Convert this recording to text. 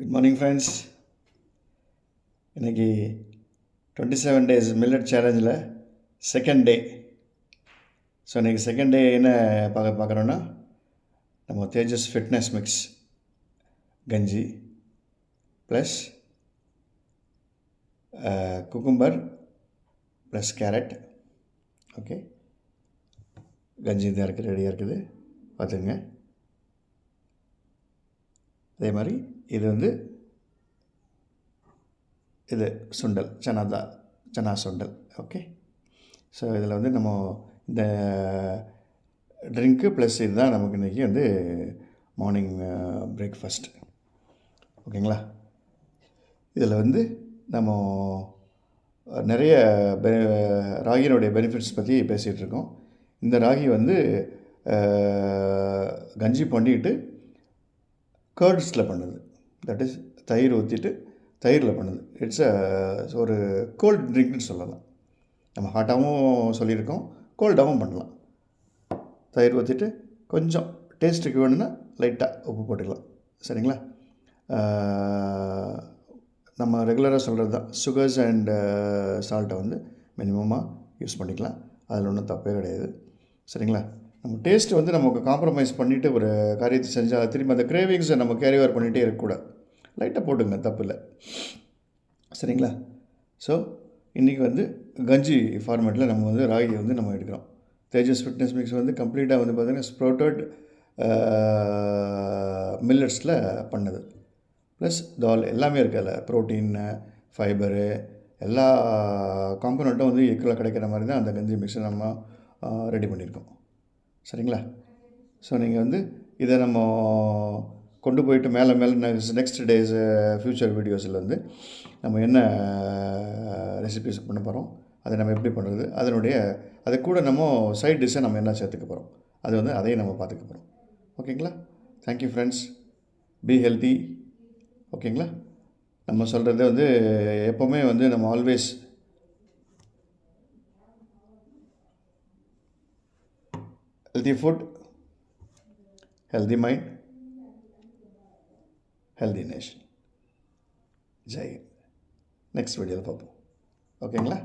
Good morning, friends. இன்னைக்கு 27 days millet சேலஞ்சில் second day. So இன்றைக்கி செகண்ட் டே என்ன பார்க்குறோன்னா நம்ம தேஜஸ் ஃபிட்னஸ் மிக்ஸ் கஞ்சி plus cucumber plus carrot. Okay, கஞ்சி தான் இருக்குது, ரெடியாக இருக்குது, பார்த்துக்குங்க. அதே மாதிரி இது சுண்டல், சனா சுண்டல். ஓகே, ஸோ இதில் நம்ம இந்த ட்ரிங்க்கு ப்ளஸ் இதுதான் நமக்கு இன்றைக்கி மார்னிங் பிரேக்ஃபாஸ்ட். ஓகேங்களா? இதில் நம்ம நிறைய ராகியினுடைய பெனிஃபிட்ஸ் பற்றி பேசிகிட்ருக்கோம். இந்த ராகி கஞ்சி பண்ணிட்டு கர்ட்ஸில் பண்ணுது, தட் இஸ் தயிர் ஊற்றிட்டு தயிரில் பண்ணுது. இட்ஸ் ஒரு கோல்ட் ட்ரிங்க்னு சொல்லலாம். நம்ம ஹாட்டாகவும் சொல்லியிருக்கோம், கோல்டாகவும் பண்ணலாம். தயிர் ஊற்றிட்டு கொஞ்சம் டேஸ்ட்டுக்கு வேணும்னா லைட்டாக உப்பு போட்டுக்கலாம். சரிங்களா? நம்ம ரெகுலராக சொல்கிறது தான், சுகர்ஸ் அண்ட் சால்ட்டை மினிமமாக யூஸ் பண்ணிக்கலாம். அதில் ஒன்றும் தப்பே கிடையாது. சரிங்களா? நம்ம டேஸ்ட்டு நமக்கு காம்ப்ரமைஸ் பண்ணிவிட்டு ஒரு காரியத்தை செஞ்சால் திரும்பி அந்த கிரேவிங்ஸை நம்ம கேரி ஓவர் பண்ணிகிட்டே இருக்கக்கூடாது. லைட்டாக போட்டுங்க, தப்பு இல்லை. சரிங்களா? ஸோ இன்றைக்கி கஞ்சி ஃபார்மேட்டில் நம்ம ராகியை நம்ம எடுக்கிறோம். தேஜஸ் ஃபிட்னஸ் மிக்ஸ் கம்ப்ளீட்டாக பார்த்திங்கன்னா ஸ்ப்ரௌட்டட் மில்லட்ஸில் பண்ணது, ப்ளஸ் தால் எல்லாமே இருக்குது. அதில் ப்ரோட்டீன், ஃபைபரு, எல்லா காம்பனண்ட்டும் ஈக்குவலாக கிடைக்கிற மாதிரி தான் அந்த கஞ்சி மிக்ஸை நம்ம ரெடி பண்ணியிருக்கோம். சரிங்களா? ஸோ நீங்கள் இதை நம்ம கொண்டு போயிட்டு மேலே நெக்ஸ்ட் டேஸ் ஃப்யூச்சர் வீடியோஸில் நம்ம என்ன ரெசிபிஸ் பண்ண போகிறோம், அதை நம்ம எப்படி பண்ணுறது, அது கூட நம்ம சைட் டிஷ்ஷை நம்ம என்ன சேர்த்துக்க போகிறோம், அது அதையும் நம்ம பார்த்துக்க போகிறோம். ஓகேங்களா? Thank you friends. Be healthy. ஓகேங்களா? நம்ம சொல்கிறது எப்போவுமே நம்ம always healthy food, healthy mind, healthy nation. Jai. Next வீடியோவில் பார்ப்போம். ஓகேங்களா?